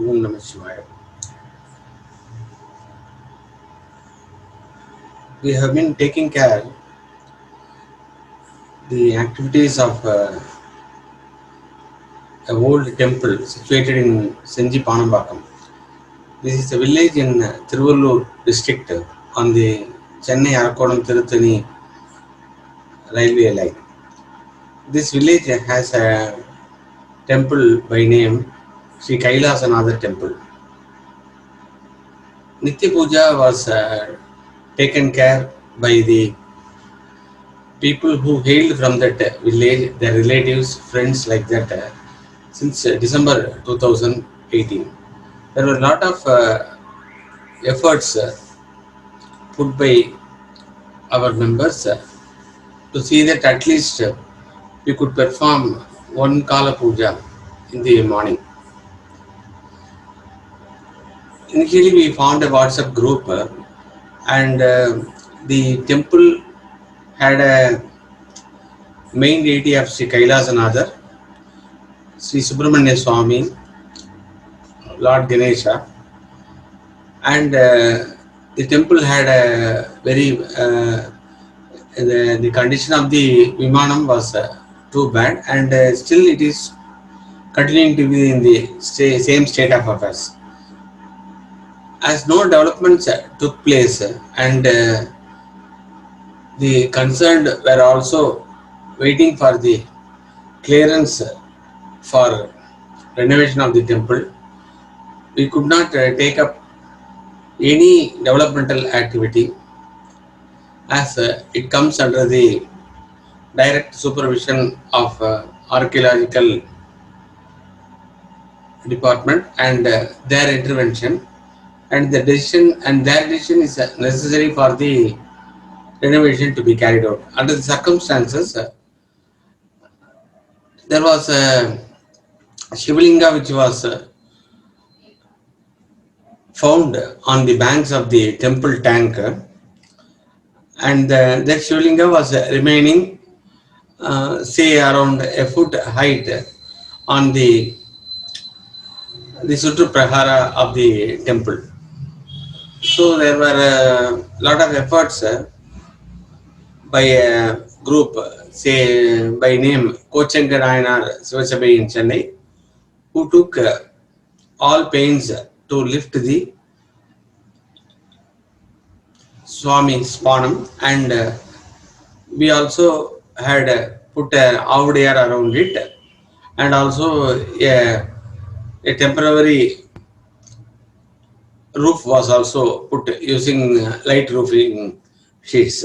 Om Namah Shivaya. We have been taking care the activities of a old temple situated in Senji Panambakam. This is a village in Tiruvallur district on the Chennai Arakodam Tirutani railway line. This village has a temple by name Sri Kailasanatha temple. Nitya Puja was taken care by the people who hailed from that village, their relatives, friends like that, since December 2018. There were a lot of efforts put by our members to see that at least we could perform one Kala Puja in the morning. Initially, we found a WhatsApp group, and the temple had a main deity of Sri Kailasanatha, Sri Subramanya Swami, Lord Ganesha, and the temple had a very the condition of the Vimanam was too bad, and still it is continuing to be in the same state of affairs. As no developments took place, and the concerned were also waiting for the clearance for renovation of the temple, we could not take up any developmental activity, as it comes under the direct supervision of archaeological department and their intervention, and their decision is necessary for the renovation to be carried out. Under the circumstances, there was a Shivalinga which was found on the banks of the temple tank, and that Shivalinga was remaining say around a foot height on the Sutru Prahara of the temple. So there were a lot of efforts by a group, say by name Kochenga Nayanar Sivasabai in Chennai, who took all pains to lift the Swami Spanam, and we also had put an Avudayar around it, and also a temporary roof was also put using light roofing sheets.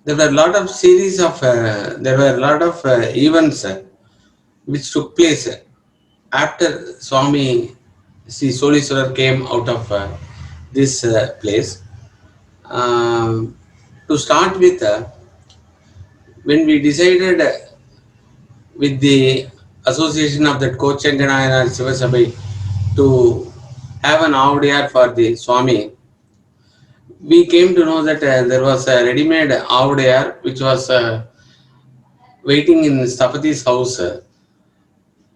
There were a lot of events which took place after Swami Sri Soliswarar came out of this place. Um, to start with, when we decided with the association of that Kochanganayan and Sivasabai to have an Avdiyar for the Swami, we came to know that there was a ready-made Avdiyar which was waiting in Stapati's house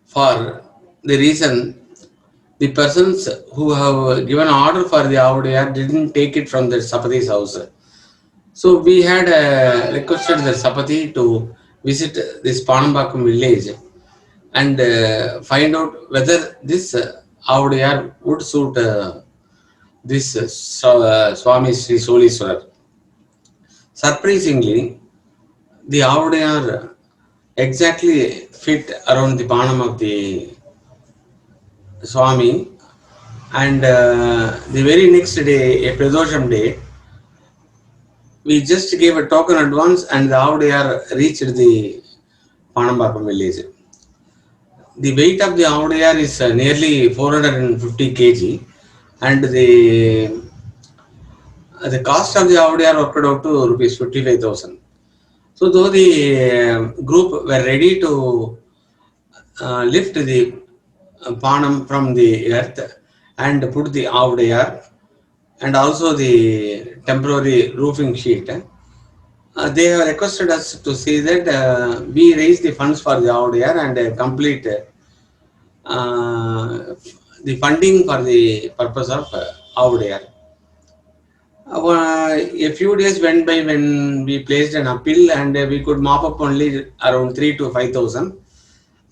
for the reason the persons who have given order for the Avdiyar didn't take it from the Stapati's house. So we had requested the Sapati to visit this Panambakam village and find out whether this Avdiyar would suit this Swami Sri Soliswarar. Surprisingly, the Avdiyar exactly fit around the Panam of the Swami, and the very next day, a Pradosham day, we just gave a token advance and the Avdiyar reached the Panambakam village. The weight of the Avdiyar is nearly 450 kg, and the cost of the Avdiyar worked out to rupees 55,000. So though the group were ready to lift the Panam from the earth and put the Avdiyar and also the temporary roofing sheet, they have requested us to see that we raise the funds for the Avdiyar and complete uh, the funding for the purpose of Avudayar. A few days went by when we placed an appeal and we could mop up only around 3 to 5,000.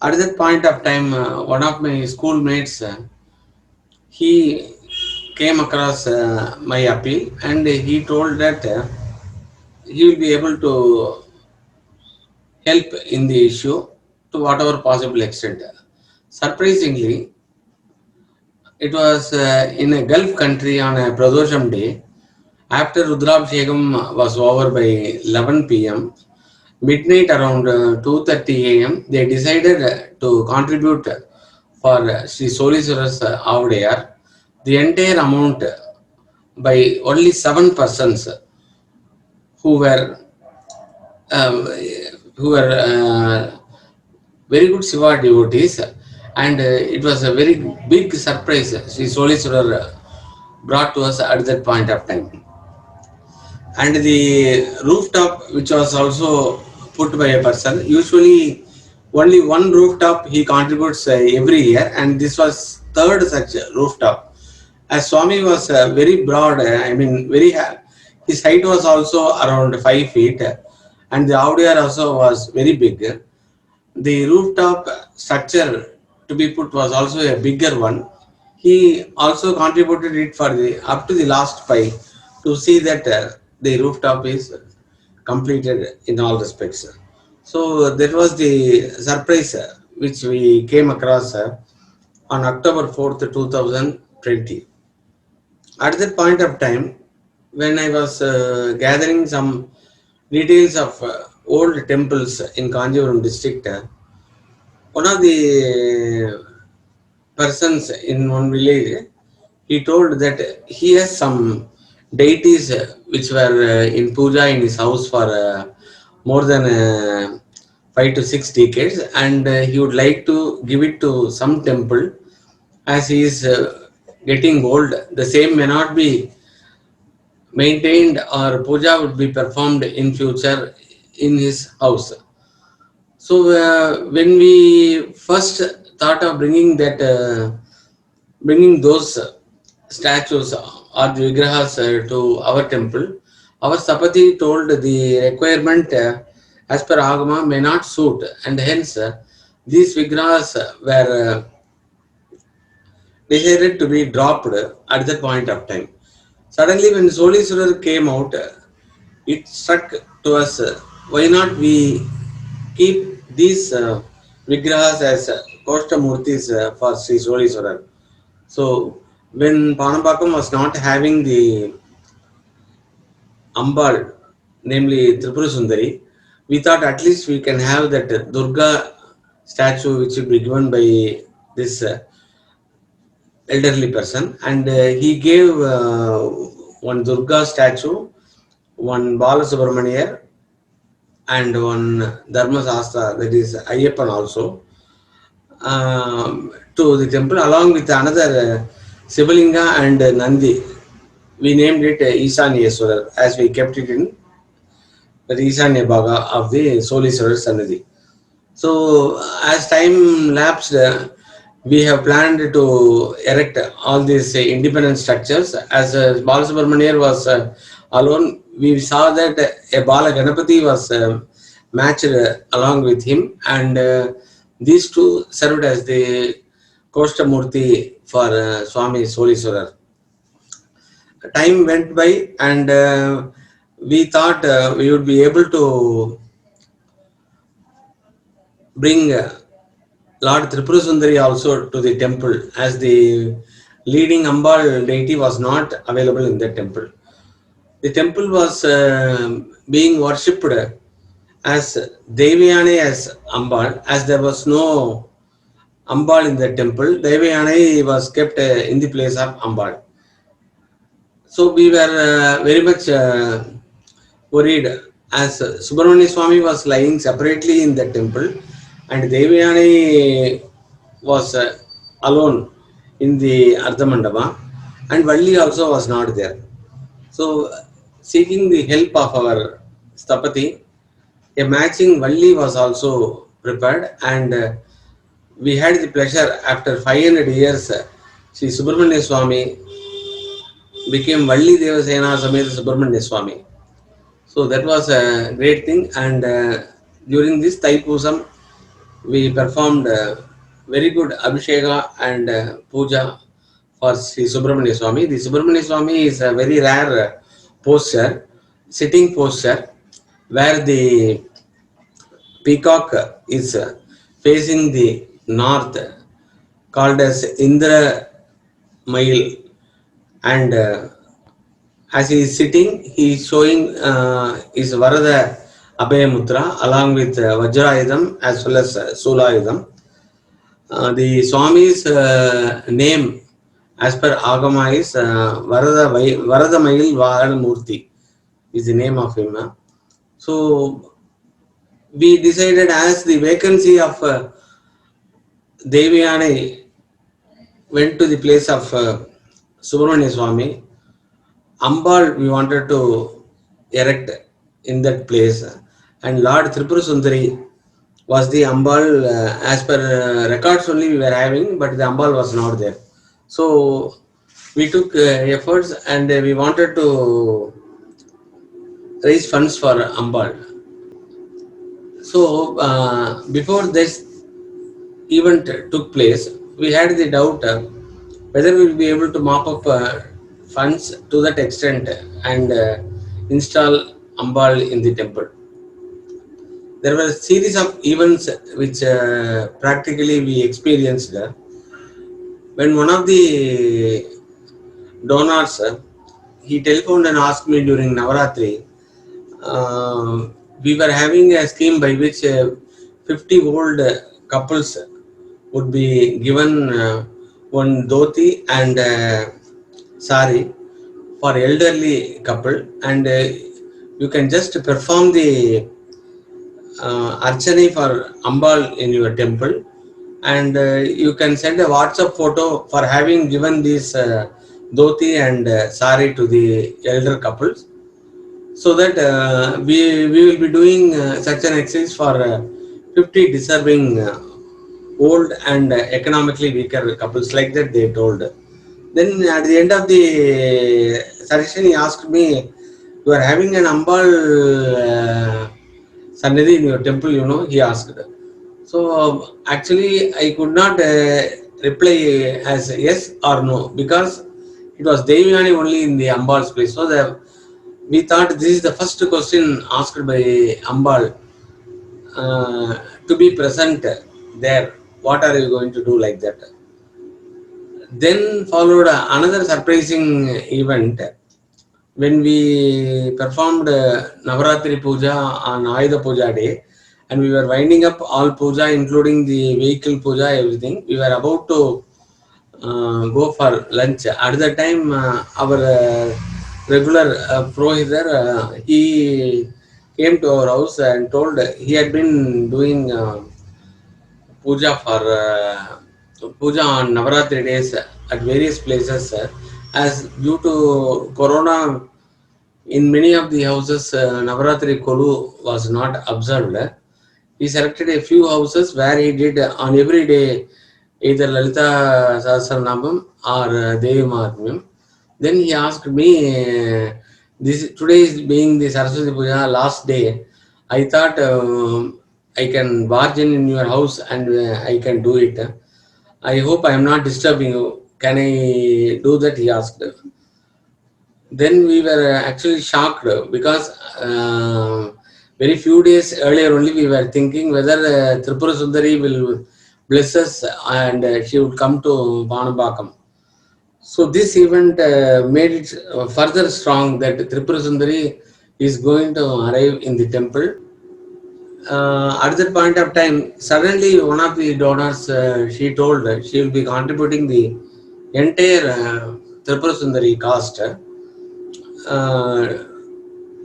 At that point of time, one of my schoolmates, he came across my appeal and he told that he will be able to help in the issue to whatever possible extent. Surprisingly, it was in a Gulf country on a Pradosham day. After Rudrabhishekam was over by 11 p.m., midnight around 2:30 a.m., they decided to contribute for Sri Soliswara's Avadayar the entire amount by only 7 persons who were uh, very good Shiva devotees, and it was a very big surprise Sri Soliswarar brought to us at that point of time. And the rooftop, which was also put by a person, usually only one rooftop he contributes every year, and this was third such rooftop. As Swami was very broad, I mean, his height was also around 5 feet, and the outdoor also was very big. The rooftop structure to be put was also a bigger one. He also contributed it for the up to the last five to see that the rooftop is completed in all respects. So that was the surprise which we came across on October 4th, 2020. At that point of time, when I was gathering some details of old temples in Kanjivaram district, one of the persons in one village, he told that he has some deities which were in puja in his house for more than 5 to 6 decades, and he would like to give it to some temple as he is getting old. The same may not be maintained or puja would be performed in future in his house. So when we first thought of bringing those statues or the vigrahas to our temple, our Sapati told the requirement as per Agama may not suit, and hence these vigrahas were decided to be dropped at that point of time. Suddenly, when Soliswarar came out, it struck to us why not we keep these vigrahas as Koshtamurtis for Sri Soliswarar. So, when Panambakam was not having the Ambal, namely Tripura Sundari, we thought at least we can have that Durga statue which will be given by this elderly person, and he gave one Durga statue, one Bala Subramaniar, and one Dharma Shastra, that is Ayyappan also, to the temple along with another Sivalinga and Nandi. We named it Isanyeswarar as we kept it in the Isanya Bhaga of the Soliswarar Sannidhi. So, as time lapsed, we have planned to erect all these independent structures. As Balasubramaniar was alone, we saw that a Bala Ganapati was matched along with him, and these two served as the Koshtamurti for Swami Soliswarar. Time went by, and we thought we would be able to bring Lord Tripura Sundari also to the temple, as the leading Ambal deity was not available in the temple. The temple was being worshipped as Devayane as Ambal, as there was no Ambal in the temple. Devayane was kept in the place of Ambal. So we were very much worried, as Subramanya Swami was lying separately in the temple and Devayani was alone in the Ardhamandapa, and Valli also was not there. So, seeking the help of our Stapati, a matching Valli was also prepared, and we had the pleasure after 500 years, Sri Subramanya Swami became Valli Devasena Sameta Subramanya Swami. So that was a great thing, and during this Thaipusam, we performed very good Abhisheka and Puja for Sri Subramanya Swami. The Subramanya Swami is a very rare posture, sitting posture, where the peacock is facing the north, called as Indra Mail, and as he is sitting, he is showing his Varada Abhaya Mutra along with Vajrayudham as well as Sulayudham. The Swami's name as per Agama is Varada Mail Vahana Murti is the name of him. So we decided, as the vacancy of Devayani went to the place of Subramanya Swami, Ambal we wanted to erect in that place, and Lord Tripura Sundari was the Ambal, as per records only we were having, but the Ambal was not there. So we took efforts, and we wanted to raise funds for Ambal. So before this event took place, we had the doubt whether we will be able to mop up funds to that extent and install Ambal in the temple. There were a series of events which practically we experienced. When one of the donors, he telephoned and asked me during Navaratri, we were having a scheme by which 50 old couples would be given one dhoti and sari for elderly couple, and you can just perform the archani for Ambal in your temple, and you can send a WhatsApp photo for having given this dhoti and sari to the elder couples, so that we will be doing such an exercise for 50 deserving old and economically weaker couples, like that they told. Then at the end of the session, he asked me, "You are having an Ambal Sannidhi in your temple, you know?" He asked. So actually, I could not reply as yes or no, because it was Devayani only in the Ambal's place. So we thought this is the first question asked by Ambal to be present there. What are you going to do, like that? Then followed another surprising event when we performed Navaratri Puja on Ayudha Puja day, and we were winding up all puja, including the vehicle puja, everything. We were about to go for lunch. At that time, our regular Prohiter, he came to our house and told he had been doing puja for puja on Navaratri days at various places. As due to Corona, in many of the houses, Navaratri Kolu was not observed. He selected a few houses where he did on every day either Lalita Sahasranamam or Devi Mahatmyam. Then he asked me, this today is being the Saraswati Puja last day, I thought I can barge in your house and I can do it. I hope I am not disturbing you. Can I do that? He asked. Then we were actually shocked, because very few days earlier only we were thinking whether Tripura Sundari will bless us and she would come to Banabakam. So this event made it further strong that Tripura Sundari is going to arrive in the temple. At that point of time, suddenly one of the donors, she told she will be contributing the entire Tripura Sundari cost,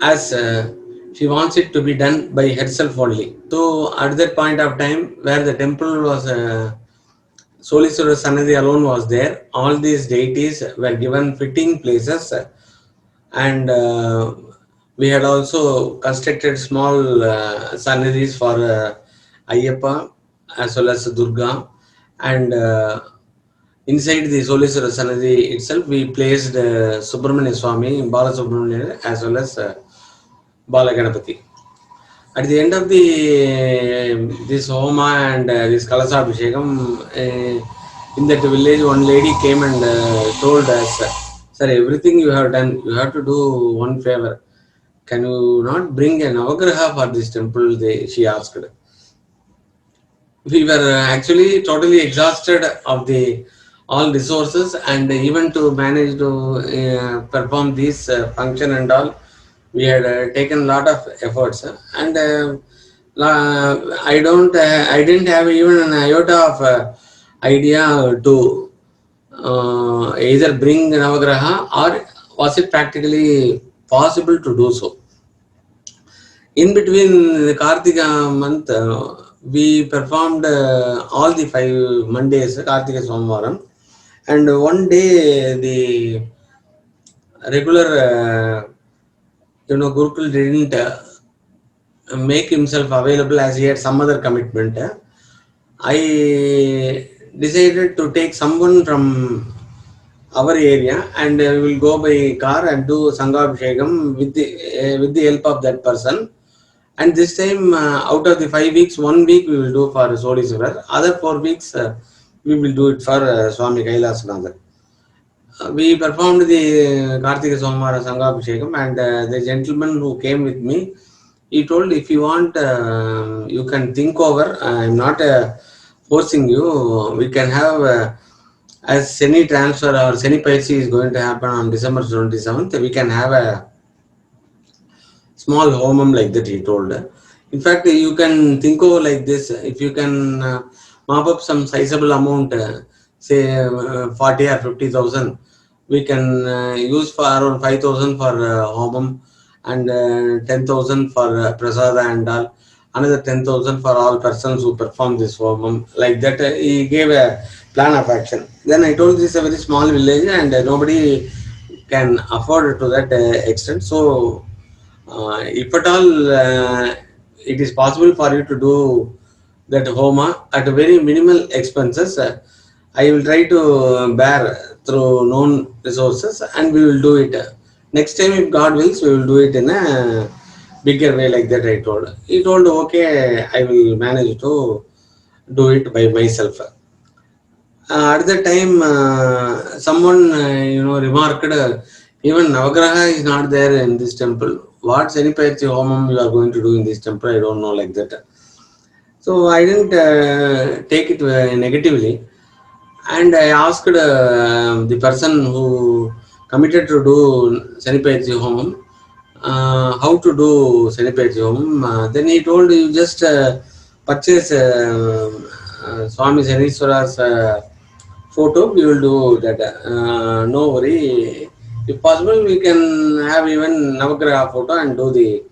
as she wants it to be done by herself only. So at that point of time, where the temple was Soliswara Sannidhi alone was there, all these deities were given fitting places, and we had also constructed small Sannidhis for Ayyappa as well as Durga. And inside the Soliswara Sanadhi itself, we placed Subramanya Swami, Bala Subramanya, as well as Bala Ganapati. At the end of the this Homa and this Kalasa Abhishekam, in that village, one lady came and told us, "Sir, everything you have done, you have to do one favor. Can you not bring a Navagraha for this temple?" She asked. We were actually totally exhausted of the all resources, and even to manage to perform this function and all, we had taken a lot of efforts, and I didn't have even an iota of idea to either bring Navagraha, or was it practically possible to do so. In between the Kartika month, we performed all the 5 Mondays, Kartika Somvaram, and one day the regular, Gurukul didn't make himself available as he had some other commitment. I decided to take someone from our area, and we will go by car and do Sangabhishekam with the help of that person. And this time, out of the 5 weeks, 1 week we will do for Soliswarar. Other 4 weeks, we will do it for Swami Kailasanathar. We performed the Kartika Somvara Sangabhishekam, and the gentleman who came with me, he told, if you want, you can think over. I'm not forcing you. We can have, as Seni transfer or Seni Paitsi is going to happen on December 27th, we can have a small homam like that, he told. In fact, you can think over like this. If you can mop up some sizable amount, say 40 or 50,000, we can use for around 5,000 for homam, and 10,000 for prasada and all. Another 10,000 for all persons who perform this homam. Like that, he gave a plan of action. Then I told, this is a very small village, and nobody can afford to that extent. So if at all it is possible for you to do that Homa at a very minimal expenses, I will try to bear through known resources, and we will do it. Next time, if God wills, we will do it in a bigger way, like that I told. He told, okay, I will manage to do it by myself. At the time, someone remarked, even Navagraha is not there in this temple. What Senipayati Homam you are going to do in this temple? I don't know, like that. So I didn't take it negatively, and I asked the person who committed to do Senipayati Homam how to do Senipayati Homam. Then he told, you just purchase Swami Saniswara's photo, we will do that. No worry. If possible, we can have even Navagraha photo and do the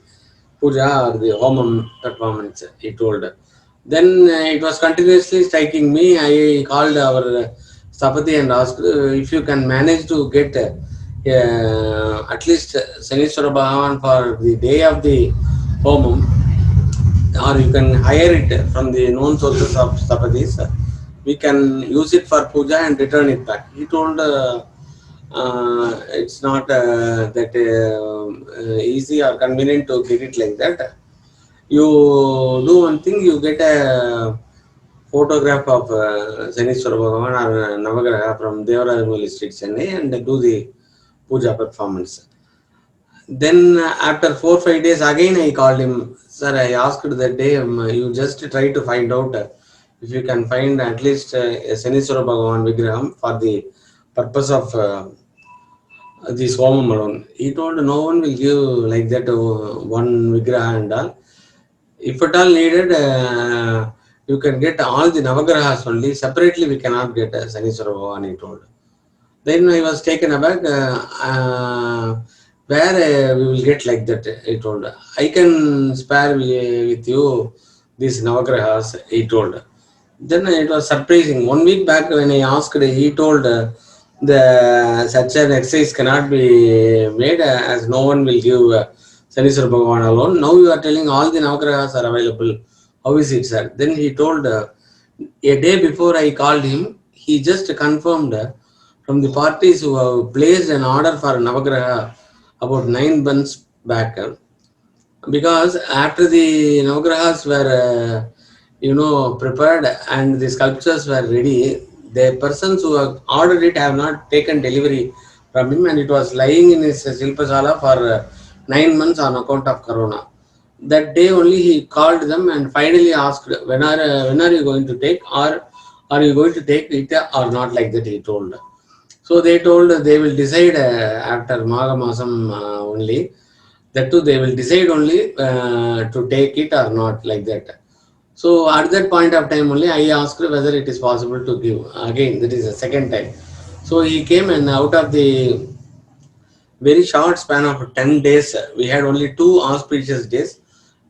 puja or the homam performance, he told. Then it was continuously striking me. I called our Sapati and asked if you can manage to get at least Saniswara Bhagavan for the day of the homam, or you can hire it from the known sources of Sapadis. We can use it for puja and return it back. He told, it's not that easy or convenient to get it like that. You do one thing, you get a photograph of Saniswara Bhagavan or Navagraha from Devarajamuli Street, Chennai, and do the puja performance. Then after 4 5 days, again I called him. Sir, I asked that day, you just try to find out if you can find at least a Saniswara Bhagavan Vigraham for the purpose of this Homam alone. He told, no one will give like that one Vigraha and all. If at all needed, you can get all the Navagrahas only. Separately, we cannot get Saniswara Bhagavan, he told. Then I was taken aback. Where we will get like that, he told. I can spare with you these Navagrahas, he told. Then it was surprising. 1 week back when I asked, he told the such an exercise cannot be made as no one will give Saniswara Bhagavan alone. Now you are telling all the Navagrahas are available. How is it, sir? Then he told, A day before I called him, he just confirmed from the parties who have placed an order for Navagraha about 9 months back. Because after the Navagrahas were, prepared and the sculptures were ready, the persons who have ordered it have not taken delivery from him, and it was lying in his Silpasala for 9 months on account of Corona. That day only he called them and finally asked, when are you going to take, or are you going to take it or not, like that he told. So they told they will decide after Magha Masam only. That too, they will decide only to take it or not, like that. So at that point of time only, I asked whether it is possible to give. Again, that is the second time. So he came, and out of the very short span of 10 days, we had only 2 auspicious days.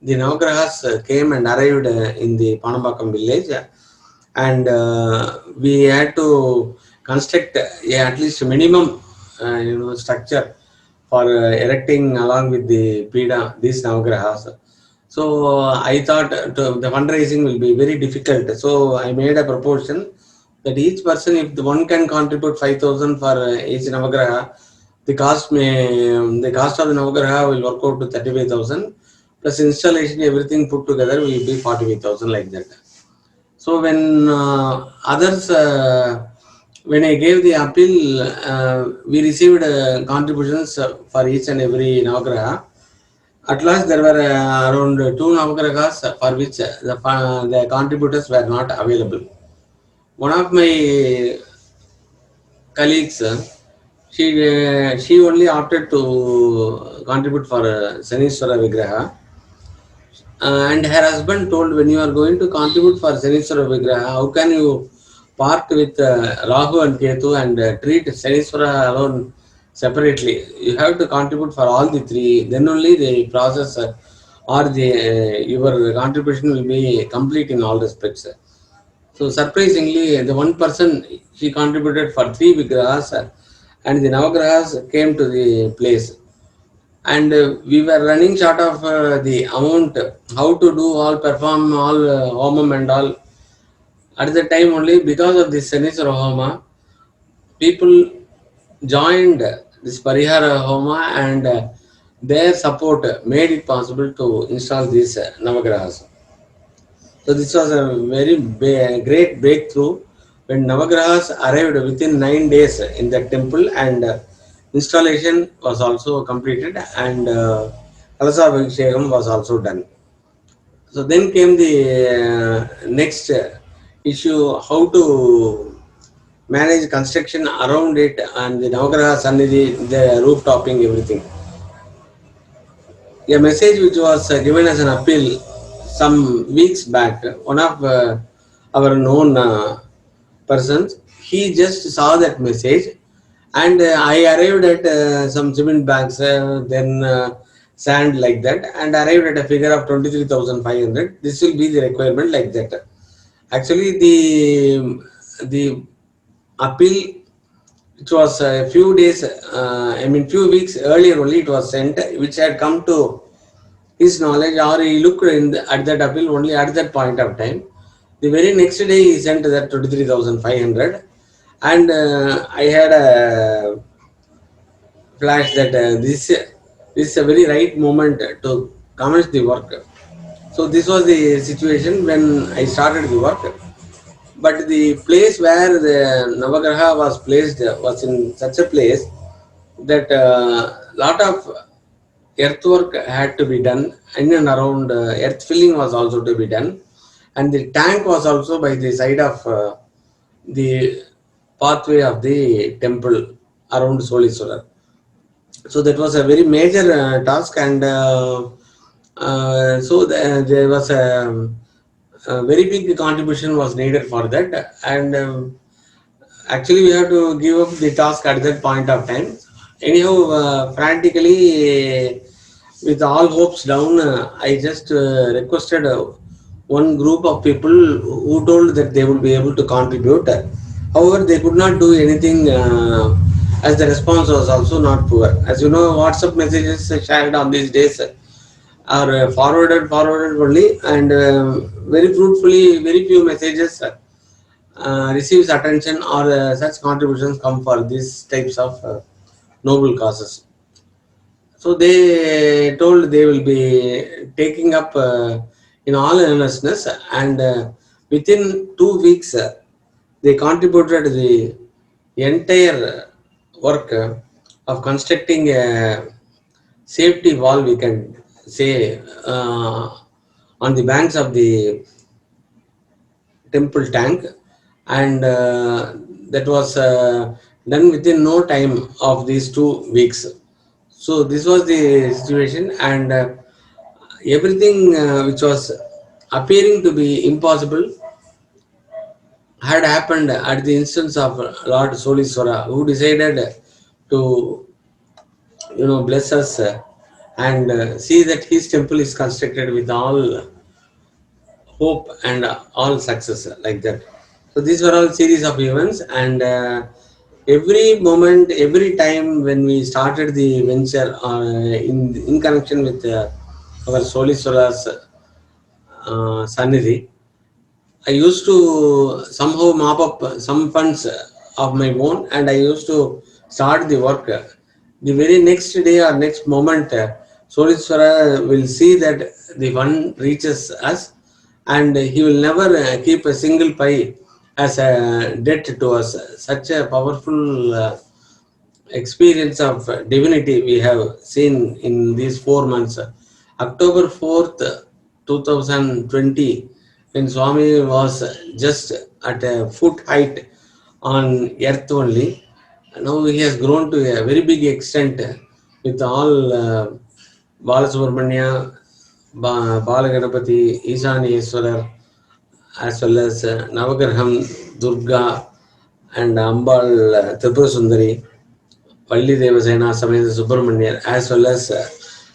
The Navagrahas came and arrived in the Panambakam village, and we had to construct at least minimum structure for erecting along with the Pida these Navagrahas. So I thought the fundraising will be very difficult. So I made a proportion that each person, if the one can contribute 5,000 for each Navagraha, the cost of the Navagraha will work out to 35,000 plus installation, everything put together will be 45,000, like that. So when I gave the appeal, we received contributions for each and every Navagraha. At last, there were around 2 Navagrahas for which the contributors were not available. One of my colleagues, she only opted to contribute for Saniswara Vigraha. And her husband told, when you are going to contribute for Saniswara Vigraha, how can you part with Rahu and Ketu and treat Saniswara alone separately? You have to contribute for all the three. Then only the process or the your contribution will be complete in all respects. So surprisingly, the one person, she contributed for 3 Vigrahas, and the Navagrahas came to the place. And we were running short of the amount, how to do all, perform all homam and all. At the time only, because of this Saniswara Homa, people joined this Parihara Homa, and their support made it possible to install these Navagrahas. So this was a very great breakthrough when Navagrahas arrived within 9 days in the temple, and installation was also completed, and Kalasa Abhishekam was also done. So then came the next issue, how to manage construction around it and the Navagraha Sannidhi, the roof topping, everything. A message which was given as an appeal some weeks back, one of our known persons, he just saw that message, and I arrived at some cement bags, then sand, like that, and arrived at a figure of 23,500. This will be the requirement, like that. Actually, the appeal, it was a few days, few weeks earlier only it was sent, which had come to his knowledge, or he looked at that appeal only at that point of time. The very next day he sent that 23,500, and I had a flash that this is a very right moment to commence the work. So this was the situation when I started the work. But the place where the Navagraha was placed was in such a place that lot of earthwork had to be done in and around. Earth filling was also to be done, and the tank was also by the side of the pathway of the temple around Soliswarar. So that was a very major task, and there was a very big contribution was needed for that, and actually we have to give up the task at that point of time. Anyhow, frantically, with all hopes down, I just requested one group of people who told that they would be able to contribute. However, they could not do anything, as the response was also not poor. As you know, WhatsApp messages shared on these days, are forwarded only, and very fruitfully, very few messages receives attention, or such contributions come for these types of noble causes. So they told they will be taking up in all earnestness, and within 2 weeks they contributed the entire work of constructing a safety wall, we can say, on the banks of the temple tank, and that was done within no time of these 2 weeks. So this was the situation, and everything which was appearing to be impossible had happened at the instance of Lord Soliswara, who decided to bless us and see that his temple is constructed with all hope and all success, like that. So these were all series of events, and every moment, every time when we started the venture in connection with our Soliswara's Sannidhi, I used to somehow mop up some funds of my own, and I used to start the work. The very next day or next moment, Soliswara will see that the fund reaches us, and he will never keep a single pie as a debt to us. Such a powerful experience of divinity we have seen in these 4 months. October 4th, 2020, when Swami was just at a foot height on earth only. Now he has grown to a very big extent with all Balasubramanya, Balaganapati, Ishaniyeswarar, as well as Navagraham, Durga, and Ambal Tripura Sundari, Valli Devasena, Sameda Subramanian, as well as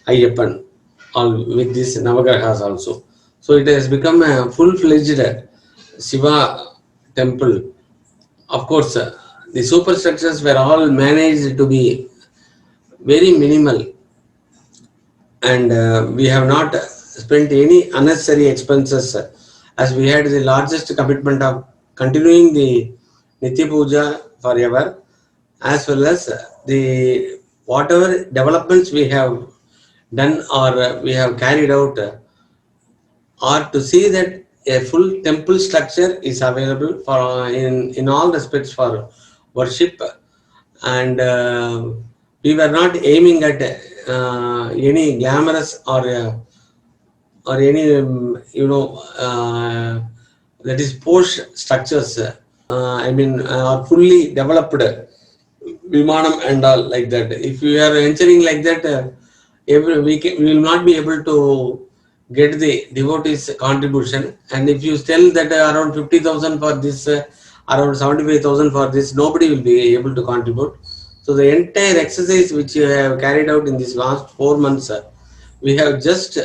Ayyappan, all with these Navagrahas also. So it has become a full-fledged Shiva temple. Of course, the superstructures were all managed to be very minimal, and we have not spent any unnecessary expenses, as we had the largest commitment of continuing the Nitya Puja forever, as well as the whatever developments we have done, or we have carried out, or to see that a full temple structure is available for in all respects for worship, and we were not aiming at any glamorous or any that is posh structures. I mean, are fully developed Vimanam and all, like that. If you are entering like that, every week we will not be able to get the devotees contribution. And if you tell that around 50,000 for this, around 75,000 for this, nobody will be able to contribute. So the entire exercise which you have carried out in these last 4 months, we have just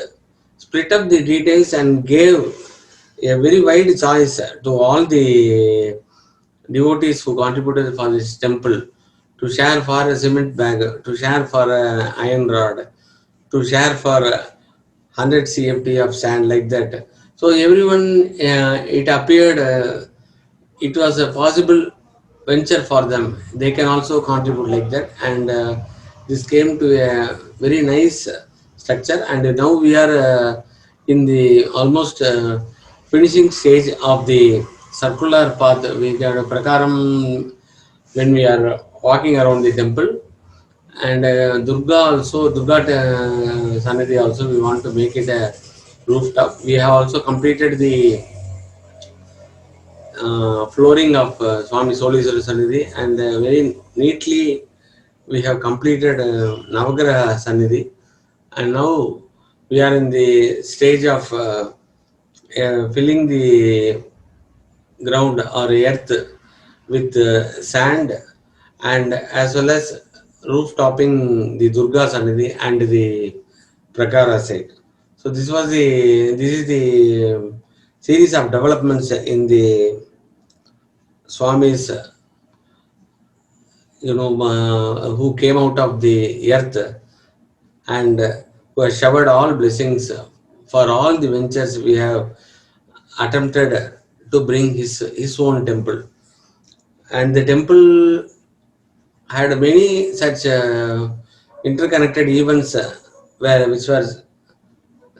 split up the details and gave a very wide choice to all the devotees who contributed for this temple, to share for a cement bag, to share for a iron rod, to share for 100 CFT of sand, like that. So everyone, it appeared it was a possible venture for them. They can also contribute like that, and this came to a very nice structure. And now we are in the almost finishing stage of the circular path. We got a prakaram when we are walking around the temple, and Durga Sannidhi also, we want to make it a rooftop. We have also completed the flooring of Swami Soliswara Sannidhi, and very neatly we have completed Navagraha Sannidhi, and now we are in the stage of filling the ground or earth with sand, and as well as roof topping the Durga Sannidhi and the Prakara side. So this is the series of developments in the Swami's, who came out of the earth, and who has showered all blessings for all the ventures we have attempted to bring his own temple. And the temple had many such interconnected events which was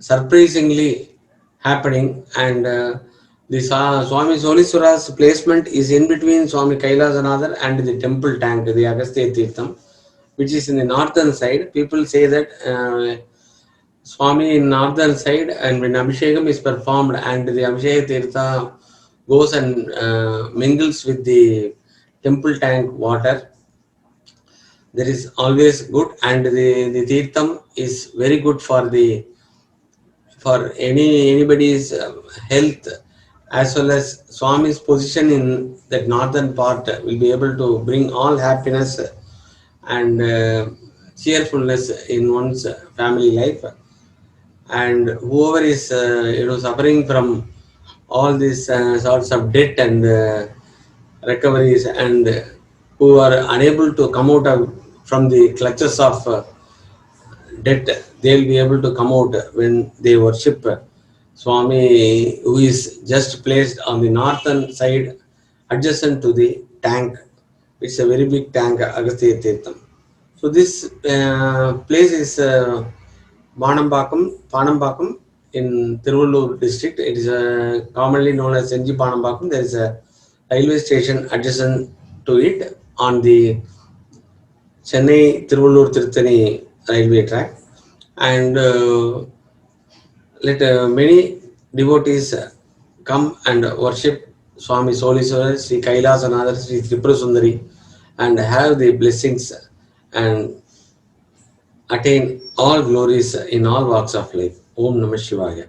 surprisingly happening, and the Swami Soliswara's placement is in between Swami Kailasanatha and the temple tank, the Agastya Tirtham, which is in the northern side. People say that Swami in northern side, and when Abhishekam is performed and the Abhishek Tirtha goes and mingles with the temple tank water, there is always good, and the Tirtham is very good for anybody's health, as well as Swami's position in that northern part will be able to bring all happiness and cheerfulness in one's family life. And whoever is suffering from all these sorts of debt and recoveries, and who are unable to come out from the clutches of debt, they'll be able to come out when they worship Swami, who is just placed on the northern side adjacent to the tank. It's a very big tank, Agastya Tirtham. So this place is Panambakam in Tiruvallur district. It is commonly known as Senji Panambakam. There is a railway station adjacent to it on the Chennai Tiruvallur Tirthani railway track, and let many devotees come and worship Swami Soliswarar, Sri Kailasanatha, Sri Tripura Sundari, and have the blessings and attain all glories in all walks of life. Om Namah Shivaya.